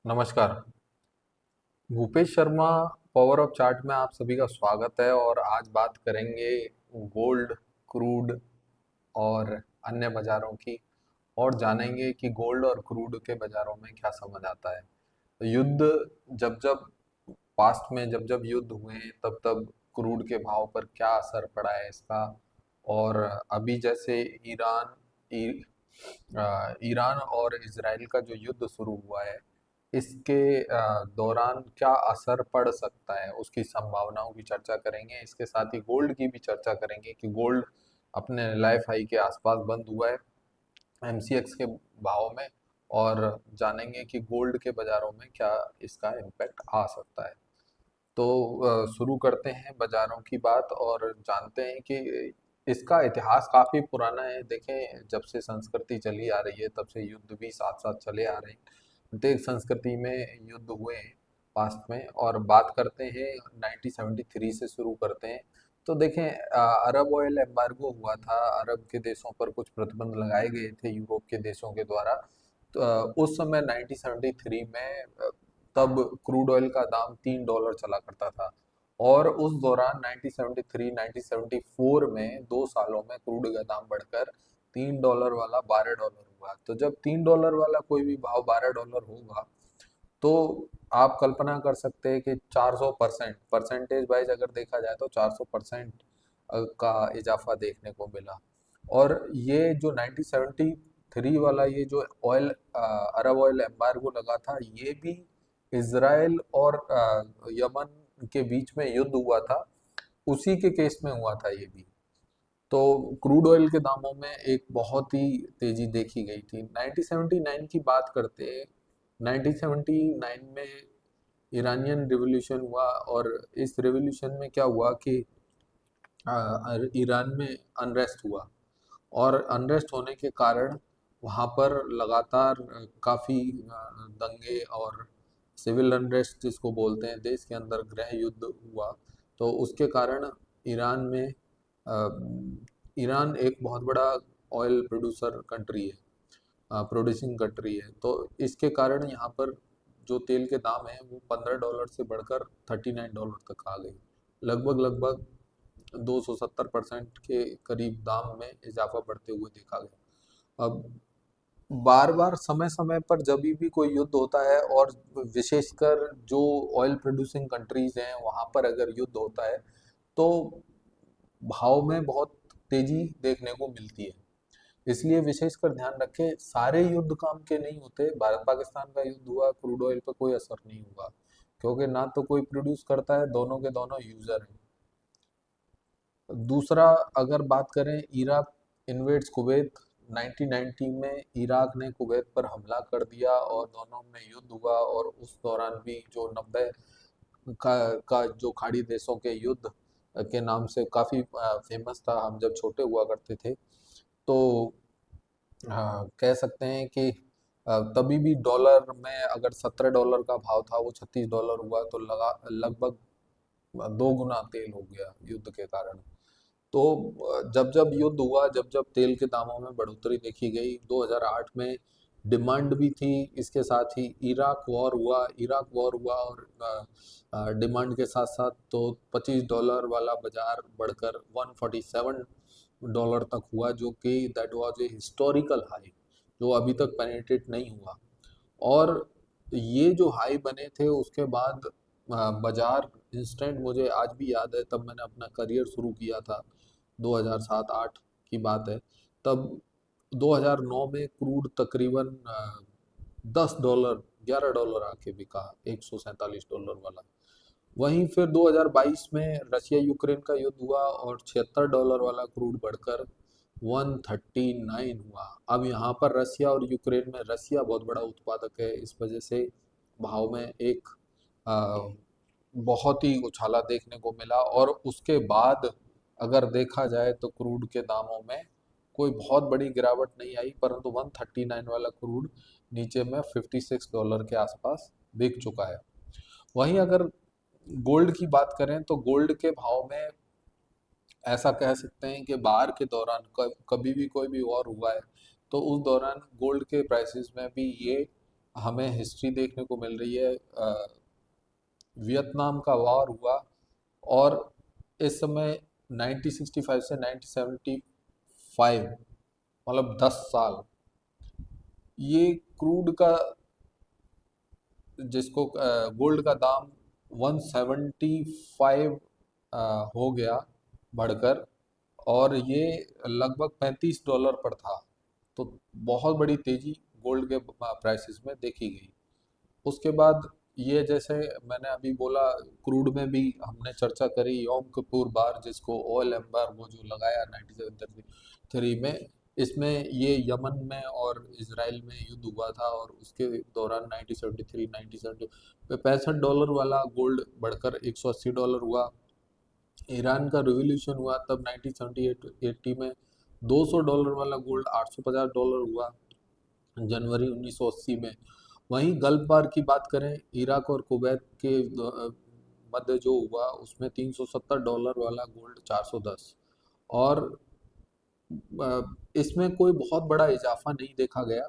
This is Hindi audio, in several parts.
नमस्कार। Bhupesh Sharma power of chart में आप सभी का स्वागत है और आज बात करेंगे गोल्ड, क्रूड और अन्य बाजारों की और जानेंगे कि गोल्ड और क्रूड के बाजारों में क्या समझ आता है। तो युद्ध जब जब पास्ट में जब जब युद्ध हुए हैं तब तब क्रूड के भाव पर क्या असर पड़ा है इसका। और अभी जैसे ईरान और इजराइल का जो युद्ध शुरू हुआ है इसके दौरान क्या असर पड़ सकता है उसकी संभावनाओं की चर्चा करेंगे। इसके साथ ही गोल्ड की भी चर्चा करेंगे कि गोल्ड अपने लाइफ हाई के आसपास बंद हुआ है एमसीएक्स के भाव में। और जानेंगे कि गोल्ड के बाजारों में क्या इसका इम्पैक्ट आ सकता है। तो शुरू करते हैं बाजारों की बात और जानते हैं कि इसका इतिहास काफी पुराना है। देखें, जब से संस्कृति चली आ रही है तब से युद्ध भी साथ साथ चले आ रहे हैं। प्रत्येक संस्कृति में युद्ध हुए हैं पास्ट में। और बात करते हैं 1973 से शुरू करते हैं। तो देखें, अरब ऑयल एम्बार्गो हुआ था। अरब के देशों पर कुछ प्रतिबंध लगाए गए थे यूरोप के देशों के द्वारा। तो उस समय 1973 में तब क्रूड ऑयल का दाम $3 चला करता था। और उस दौरान 1973 1974 में 2 सालों में क्रूड का दाम बढ़कर $3 वाला $12 हुआ। तो जब $3 वाला कोई भी भाव $12 होगा तो आप कल्पना कर सकते हैं कि 400% परसेंटेज वाइज अगर देखा जाए तो 400% का इजाफा देखने को मिला। और ये जो 1973 वाला ये जो अरब ऑयल एम्बार्गो लगा था ये भी इसराइल और यमन के बीच में युद्ध हुआ था, उसी के केस में हुआ था ये भी। तो क्रूड ऑयल के दामों में एक बहुत ही तेजी देखी गई थी। 1979 की बात करते हैं। 1979 में ईरानियन रिवॉल्यूशन हुआ और इस रिवॉल्यूशन में क्या हुआ कि ईरान में अनरेस्ट हुआ। और अनरेस्ट होने के कारण वहाँ पर लगातार काफ़ी दंगे और सिविल अनरेस्ट जिसको बोलते हैं, देश के अंदर गृह युद्ध हुआ। तो उसके कारण ईरान में ईरान एक बहुत बड़ा ऑयल प्रोड्यूसर कंट्री है, प्रोड्यूसिंग कंट्री है। तो इसके कारण यहाँ पर जो तेल के दाम है वो $15 से बढ़कर $39 तक आ गई। लगभग लगभग 270% के करीब दाम में इजाफा बढ़ते हुए देखा गया। अब बार बार समय समय पर जब भी कोई युद्ध होता है और विशेषकर जो ऑयल प्रोड्यूसिंग कंट्रीज हैं वहां पर अगर युद्ध होता है तो भाव में बहुत तेजी देखने को मिलती है। इसलिए विशेषकर ध्यान रखें, सारे युद्ध काम के नहीं होते। भारत पाकिस्तान का युद्ध हुआ, क्रूड ऑयल पर कोई असर नहीं हुआ क्योंकि ना तो कोई प्रोड्यूस करता है, दोनों के दोनों यूजर हैं। दूसरा, अगर बात करें इराक इन्वेड्स कुवैत, 1990 में इराक ने कुवैत पर हमला कर दिया और दोनों में युद्ध हुआ। और उस दौरान भी जो 90 का जो खाड़ी देशों के युद्ध के नाम से काफ़ी फेमस था, हम जब छोटे हुआ करते थे तो हाँ, कह सकते हैं कि तभी भी डॉलर में अगर $17 का भाव था वो $36 हुआ। तो लगा लगभग 2 गुना तेल हो गया युद्ध के कारण। तो जब जब युद्ध हुआ, जब जब तेल के दामों में बढ़ोतरी देखी गई, 2008 में डिमांड भी थी। इसके साथ ही इराक वॉर हुआ और डिमांड के साथ साथ तो $25 वाला बाजार बढ़कर $147 तक हुआ, जो कि that was a historical high, जो अभी तक पेनिट्रेट नहीं हुआ। और ये जो हाई बने थे उसके बाद बाजार इंस्टेंट, मुझे आज भी याद है तब मैंने अपना करियर शुरू किया था, 2007-8 की बात है। तब 2009 में क्रूड तकरीबन $10 $11 आके बिका, $147 वाला। वहीं फिर 2022 में रशिया यूक्रेन का युद्ध हुआ और $76 वाला क्रूड बढ़कर 139 हुआ। अब यहाँ पर रसिया और यूक्रेन में, रसिया बहुत बड़ा उत्पादक है, इस वजह से भाव में एक आ, बहुत ही उछाला देखने को मिला। और उसके बाद अगर देखा जाए तो क्रूड के दामों में कोई बहुत बड़ी गिरावट नहीं आई, परंतु 139 वाला क्रूड नीचे में $56 के आसपास बिक चुका है। वहीं अगर गोल्ड की बात करें तो गोल्ड के भाव में ऐसा कह सकते हैं कि बाहर के दौरान कभी भी कोई भी वॉर हुआ है तो उस दौरान गोल्ड के प्राइसेस में भी ये हमें हिस्ट्री देखने को मिल रही है। वियतनाम का वॉर हुआ और इस समय 1965 से 1975, मतलब 10 साल, ये क्रूड का, जिसको गोल्ड का दाम 175 हो गया बढ़कर, और ये लगभग $35 पर था। तो बहुत बड़ी तेजी गोल्ड के प्राइसेस में देखी गई। उसके बाद ये, जैसे मैंने अभी बोला, क्रूड में भी हमने चर्चा करी योम किपुर बार, जिसको ओल एम्बर वो जो लगाया 1973 में। इसमें ये यमन में और इसराइल में युद्ध हुआ था, और उसके दौरान 1973 1970 $65 वाला गोल्ड बढ़कर $180 हुआ। ईरान का रिवॉल्यूशन हुआ तब 1978 में $200 वाला गोल्ड $850 हुआ जनवरी 1980 में। वहीं गल्फ वार की बात करें, इराक और कुवैत के मध्य जो हुआ, उसमें $370 वाला गोल्ड 410। और इसमें कोई बहुत बड़ा इजाफा नहीं देखा गया।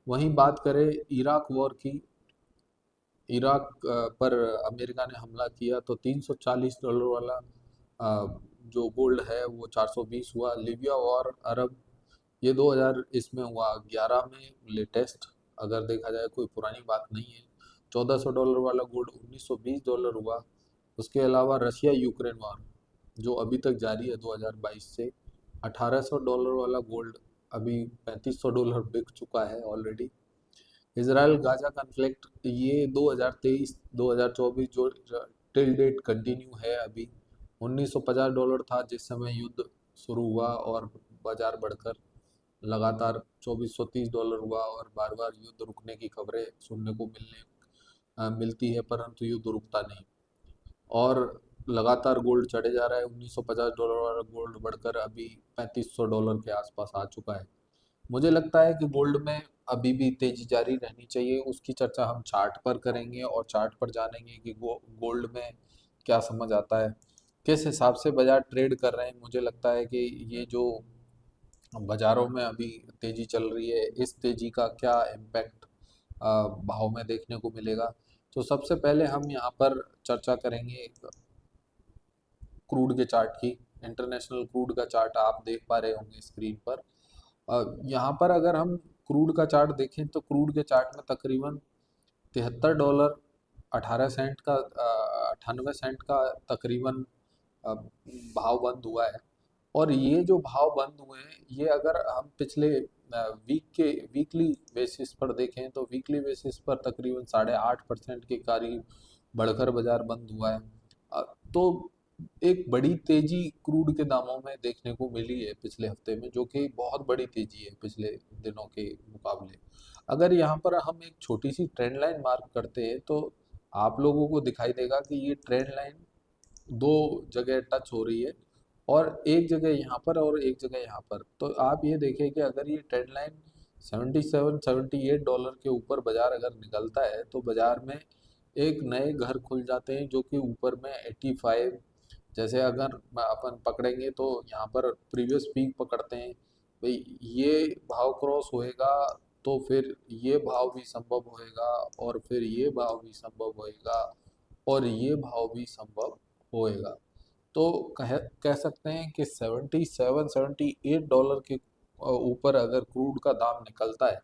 वहीं बात करें इराक वॉर की, इराक पर अमेरिका ने हमला किया तो $340 वाला जो गोल्ड है वो 420 हुआ। लीबिया वॉर अरब, ये 2000 इसमें हुआ 11 में, लेटेस्ट अगर देखा जाए, कोई पुरानी बात नहीं है। $1400 वाला गोल्ड $1920 हुआ। उसके अलावा रशिया यूक्रेन वॉर जो अभी तक जारी है 2022 से, $1800 वाला गोल्ड अभी $3500 बिक चुका है ऑलरेडी। इसराइल गाजा कन्फ्लिक्ट, ये 2023 2024 जो टिल डेट कंटिन्यू है अभी। $1950 था जिस समय युद्ध शुरू हुआ, और बाजार बढ़कर लगातार $2430 हुआ, और बार बार युद्ध रुकने की खबरें सुनने को मिलती है, परंतु युद्ध रुकता नहीं। और लगातार गोल्ड चढ़े जा रहा है। $1950 वाला गोल्ड बढ़कर अभी $3500 के आसपास आ चुका है। मुझे लगता है कि गोल्ड में अभी भी तेजी जारी रहनी चाहिए। उसकी चर्चा हम चार्ट पर करेंगे, और चार्ट पर जानेंगे कि गोल्ड में क्या समझ आता है, किस हिसाब से बाजार ट्रेड कर रहे हैं। मुझे लगता है कि ये जो बाजारों में अभी तेजी चल रही है, इस तेजी का क्या इम्पैक्ट भाव में देखने को मिलेगा। तो सबसे पहले हम यहाँ पर चर्चा करेंगे क्रूड के चार्ट की। इंटरनेशनल क्रूड का चार्ट आप देख पा रहे होंगे स्क्रीन पर। यहाँ पर अगर हम क्रूड का चार्ट देखें तो क्रूड के चार्ट में तकरीबन $73 18 सेंट का 98 सेंट का तकरीबन भाव बंद हुआ है। और ये जो भाव बंद हुए हैं, ये अगर हम पिछले वीकली बेसिस पर देखें तो वीकली बेसिस पर तकरीबन 8.5% के करीब बढ़कर बाजार बंद हुआ है। तो एक बड़ी तेजी क्रूड के दामों में देखने को मिली है पिछले हफ्ते में, जो कि बहुत बड़ी तेजी है पिछले दिनों के मुकाबले। अगर यहाँ पर हम एक छोटी सी ट्रेंड लाइन मार्क करते हैं तो आप लोगों को दिखाई देगा कि ये ट्रेंड लाइन दो जगह टच हो रही है, और एक जगह यहाँ पर और एक जगह यहाँ पर। तो आप ये देखें कि अगर ये ट्रेंड लाइन 77 $78 के ऊपर बाजार अगर निकलता है तो बाजार में एक नए घर खुल जाते हैं, जो कि ऊपर में 85, जैसे अगर अपन पकड़ेंगे तो यहाँ पर प्रीवियस पीक पकड़ते हैं भाई, ये भाव क्रॉस होएगा तो फिर ये भाव भी संभव होएगा, और फिर ये भाव भी संभव होएगा, और ये भाव भी संभव होएगा। तो कह सकते हैं कि 77 $78 के ऊपर अगर क्रूड का दाम निकलता है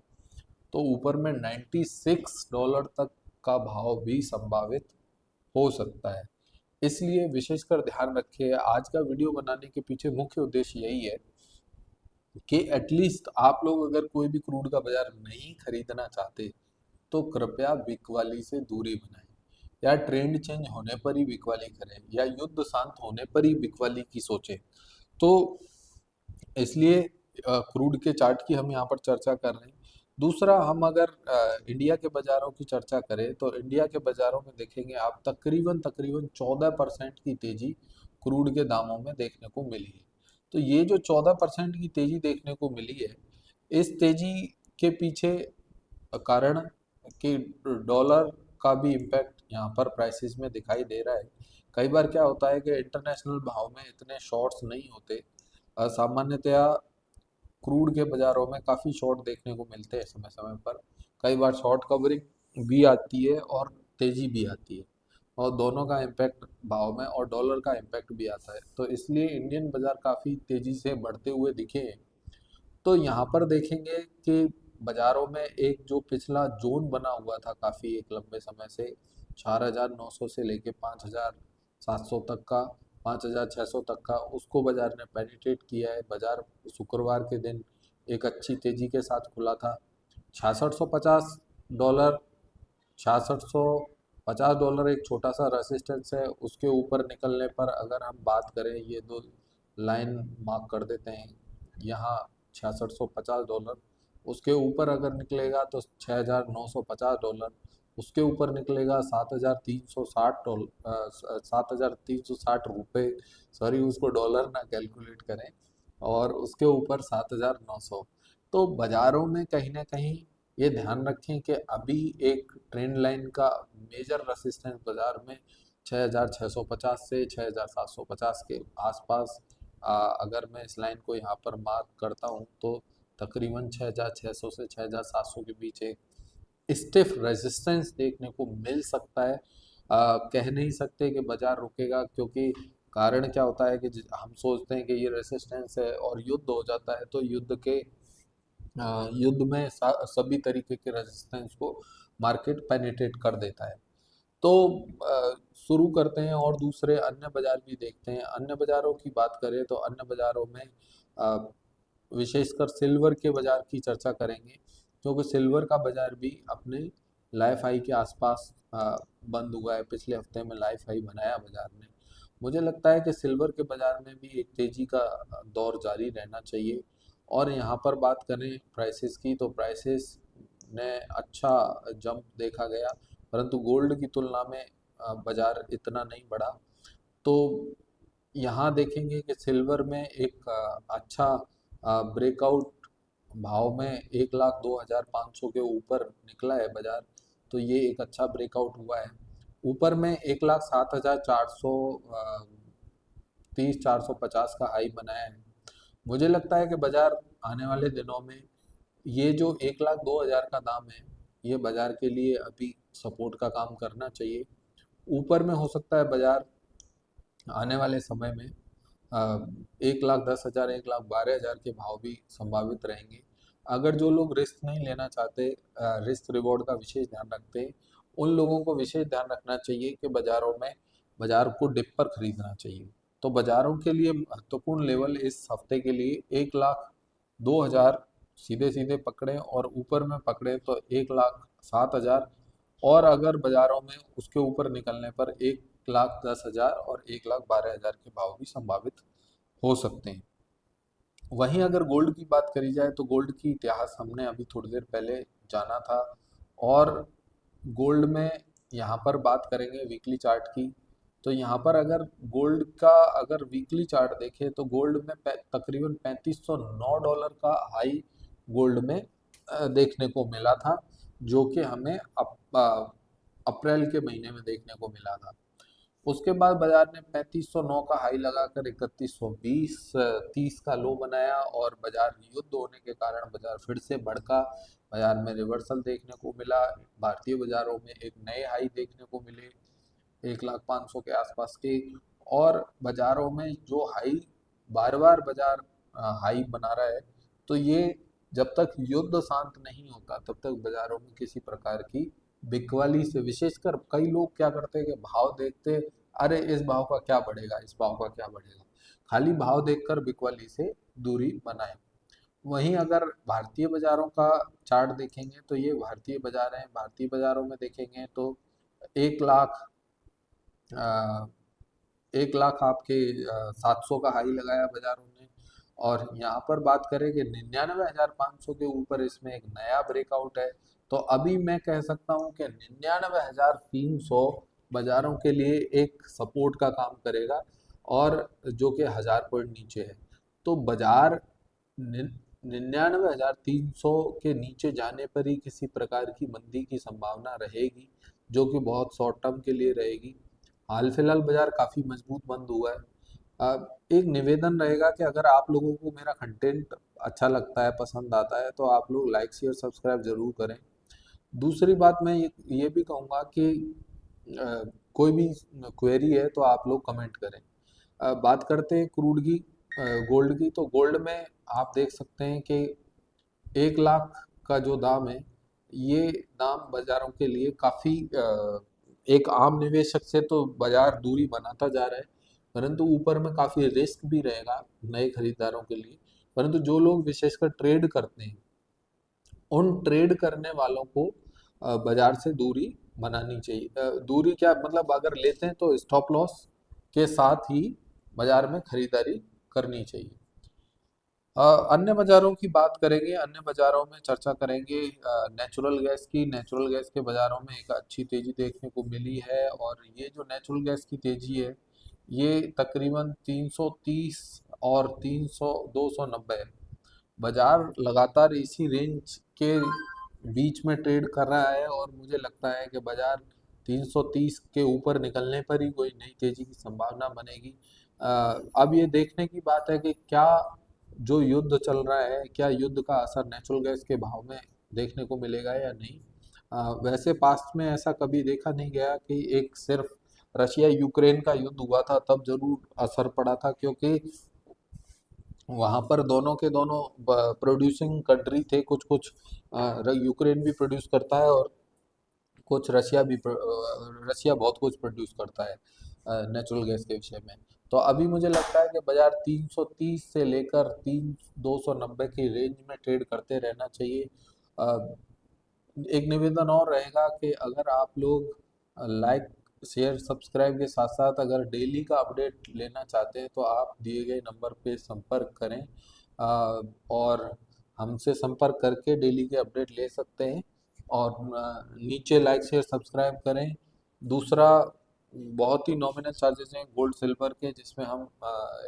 तो ऊपर में $96 तक का भाव भी संभावित हो सकता है। इसलिए विशेषकर ध्यान रखिए, आज का वीडियो बनाने के पीछे मुख्य उद्देश्य यही है कि एटलीस्ट आप लोग अगर कोई भी क्रूड का बाजार नहीं खरीदना चाहते तो कृपया बिकवाली से दूरी बनाएं, या ट्रेंड चेंज होने पर ही बिकवाली करें, या युद्ध शांत होने पर ही बिकवाली की सोचें। तो इसलिए क्रूड के चार्ट की हम यहाँ पर चर्चा कर रहे हैं। दूसरा, हम अगर इंडिया के बाजारों की चर्चा करें तो इंडिया के बाजारों में देखेंगे आप तकरीबन तकरीबन 14% की तेजी क्रूड के दामों में देखने को मिली है। तो ये जो 14% की तेजी देखने को मिली है, इस तेजी के पीछे कारण कि डॉलर का भी इम्पैक्ट यहाँ पर प्राइसेस में दिखाई दे रहा है। कई बार क्या होता है कि इंटरनेशनल भाव में इतने शॉर्ट्स नहीं होते। सामान्यतया क्रूड के बाजारों में काफ़ी शॉर्ट देखने को मिलते हैं समय समय पर, कई बार शॉर्ट कवरिंग भी आती है और तेजी भी आती है, और दोनों का इम्पैक्ट भाव में और डॉलर का इम्पैक्ट भी आता है। तो इसलिए इंडियन बाजार काफ़ी तेजी से बढ़ते हुए दिखे हैं। तो यहाँ पर देखेंगे कि बाजारों में एक जो पिछला जोन बना हुआ था काफ़ी एक लंबे समय से, 4,900 से लेके 5,700 तक का, 5,600 तक का, उसको बाजार ने पेनिट्रेट किया है। बाजार शुक्रवार के दिन एक अच्छी तेजी के साथ खुला था। 6650 डॉलर, 6650 डॉलर एक छोटा सा रेसिस्टेंस है। उसके ऊपर निकलने पर अगर हम बात करें, ये दो लाइन मार्क कर देते हैं यहाँ, 6650 डॉलर, उसके ऊपर अगर निकलेगा तो 6,950 डॉलर, उसके ऊपर निकलेगा 7,360 डॉलर, 7,360 रुपये, सॉरी उसको डॉलर ना कैलकुलेट करें, और उसके ऊपर 7,900। तो बाजारों में कहीं ना कहीं ये ध्यान रखें कि अभी एक ट्रेंड लाइन का मेजर रेसिस्टेंस बाजार में 6,650 से 6,750 के आसपास, अगर मैं इस लाइन को यहाँ पर मार्क करता हूँ तो तकरीबन 6,600 से 6,700 के बीच एक स्टिफ रेजिस्टेंस देखने को मिल सकता है। कह नहीं सकते कि बाजार रुकेगा, क्योंकि कारण क्या होता है कि हम सोचते हैं कि ये रेजिस्टेंस है और युद्ध हो जाता है, तो युद्ध में सभी तरीके के रेजिस्टेंस को मार्केट पेनिट्रेट कर देता है। तो शुरू करते हैं और दूसरे अन्य बाजार भी देखते हैं। अन्य बाजारों की बात करें तो अन्य बाजारों में अ, विशेषकर सिल्वर के बाजार की चर्चा करेंगे, क्योंकि सिल्वर का बाजार भी अपने लाइफ हाई के आसपास बंद हुआ है। पिछले हफ्ते में लाइफ हाई बनाया बाजार ने। मुझे लगता है कि सिल्वर के बाजार में भी एक तेजी का दौर जारी रहना चाहिए। और यहाँ पर बात करें प्राइसेस की, तो प्राइसेस ने अच्छा जंप देखा गया, परंतु गोल्ड की तुलना में बाजार इतना नहीं बढ़ा। तो यहाँ देखेंगे कि सिल्वर में एक अच्छा ब्रेकआउट भाव में 1,02,500 के ऊपर निकला है बाजार। तो ये एक अच्छा ब्रेकआउट हुआ है। ऊपर में 1,07,430-450 का हाई बनाया है। मुझे लगता है कि बाजार आने वाले दिनों में ये जो 1,02,000 का दाम है, ये बाजार के लिए अभी सपोर्ट का काम करना चाहिए। ऊपर में हो सकता है बाजार आने वाले समय में 1,10,000, 1,12,000 के भाव भी संभावित रहेंगे। अगर जो लोग रिस्क नहीं लेना चाहते, रिस्क रिवॉर्ड का विशेष ध्यान रखते हैं, उन लोगों को विशेष ध्यान रखना चाहिए कि बाजारों में बाजार को डिप पर खरीदना चाहिए। तो बाजारों के लिए महत्वपूर्ण लेवल इस हफ्ते के लिए 1,02,000 सीधे सीधे पकड़े, और ऊपर में पकड़े तो 1,07,000, और अगर बाजारों में उसके ऊपर निकलने पर 1,10,000 और 1,12,000 के भाव भी संभावित हो सकते हैं। वहीं अगर गोल्ड की बात करी जाए तो गोल्ड की इतिहास हमने अभी थोड़ी देर पहले जाना था, और गोल्ड में यहाँ पर बात करेंगे वीकली चार्ट की। तो यहाँ पर अगर गोल्ड का अगर वीकली चार्ट देखें तो गोल्ड में तकरीबन $3,509 का हाई गोल्ड में देखने को मिला था, जो कि हमें अप्रैल के महीने में देखने को मिला था। उसके बाद बाजार ने 3509 का हाई लगाकर 3120 30 का लो बनाया, और बाजार युद्ध होने के कारण बाजार फिर से भड़का। बाजार में रिवर्सल देखने को मिला। भारतीय बाजारों में एक नए हाई देखने को मिले 1,05,000 के आसपास के। और बाजारों में जो हाई बार बार बाजार हाई बना रहा है, तो ये जब तक युद्ध शांत नहीं होता तब तक बाजारों में किसी प्रकार की बिकवाली से, विशेषकर कई लोग क्या करते हैं कि भाव देखते, अरे इस भाव का क्या बढ़ेगा, इस भाव का क्या बढ़ेगा, खाली भाव देखकर बिकवाली से दूरी बनाए। वहीं अगर भारतीय बाजारों का चार्ट देखेंगे तो ये भारतीय बाजार हैं। भारतीय बाजारों में देखेंगे तो 1,00,000 1,00,000 आपके 700 का हाई लगाया बाजारों ने। और यहाँ पर बात करें कि 99,500 के ऊपर इसमें एक नया ब्रेकआउट है। तो अभी मैं कह सकता हूँ कि 99,300 बाजारों के लिए एक सपोर्ट का काम करेगा, और जो कि 1,000 पॉइंट नीचे है। तो बाजार 99,300 के नीचे जाने पर ही किसी प्रकार की मंदी की संभावना रहेगी, जो कि बहुत शॉर्ट टर्म के लिए रहेगी। हाल फिलहाल बाजार काफ़ी मजबूत बंद हुआ है। एक निवेदन रहेगा कि अगर आप लोगों को मेरा कंटेंट अच्छा लगता है, पसंद आता है, तो आप लोग लाइक शेयर सब्सक्राइब जरूर करें। दूसरी बात मैं ये भी कहूँगा कि कोई भी क्वेरी है तो आप लोग कमेंट करें। बात करते हैं क्रूड की, गोल्ड की। तो गोल्ड में आप देख सकते हैं कि 1 लाख का जो दाम है, ये दाम बाजारों के लिए काफ़ी, एक आम निवेशक से तो बाजार दूरी बनाता जा रहा है, परंतु ऊपर में काफ़ी रिस्क भी रहेगा नए खरीदारों के लिए। परंतु जो लोग विशेषकर ट्रेड करते हैं, उन ट्रेड करने वालों को बाजार से दूरी बनानी चाहिए। दूरी क्या मतलब, अगर लेते हैं तो स्टॉप लॉस के साथ ही बाजार में खरीदारी करनी चाहिए। अ, अन्य बाजारों की बात करेंगे, अन्य बाजारों में चर्चा करेंगे नेचुरल गैस की। नेचुरल गैस के बाजारों में एक अच्छी तेजी देखने को मिली है, और ये जो नेचुरल गैस की तेजी है, ये तकरीबन 330 और 300 290, बाजार लगातार इसी रेंज के बीच में ट्रेड कर रहा है, और मुझे लगता है कि बाजार 330 के ऊपर निकलने पर ही कोई नई तेजी की संभावना बनेगी। अ, अब ये देखने की बात है कि क्या जो युद्ध चल रहा है, क्या युद्ध का असर नेचुरल गैस के भाव में देखने को मिलेगा या नहीं। वैसे पास्ट में ऐसा कभी देखा नहीं गया कि एक सिर्फ रशिया यूक्रेन का युद्ध हुआ था तब जरूर असर पड़ा था, क्योंकि वहां पर दोनों के दोनों प्रोड्यूसिंग कंट्री थे। कुछ कुछ यूक्रेन भी प्रोड्यूस करता है, और कुछ रशिया बहुत कुछ प्रोड्यूस करता है नेचुरल गैस के विषय में। तो अभी मुझे लगता है कि बाजार 330 से लेकर 290 की रेंज में ट्रेड करते रहना चाहिए। अ, एक निवेदन और रहेगा कि अगर आप लोग लाइक, शेयर, सब्सक्राइब के साथ साथ अगर डेली का अपडेट लेना चाहते हैं तो आप दिए गए नंबर पे संपर्क करें, और हमसे संपर्क करके डेली के अपडेट ले सकते हैं। और नीचे लाइक, शेयर, सब्सक्राइब करें। दूसरा, बहुत ही नॉमिनल चार्जेस हैं गोल्ड सिल्वर के, जिसमें हम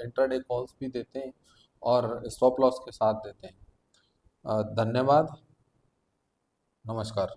इंट्राडे कॉल्स भी देते हैं और स्टॉप लॉस के साथ देते हैं। धन्यवाद। नमस्कार।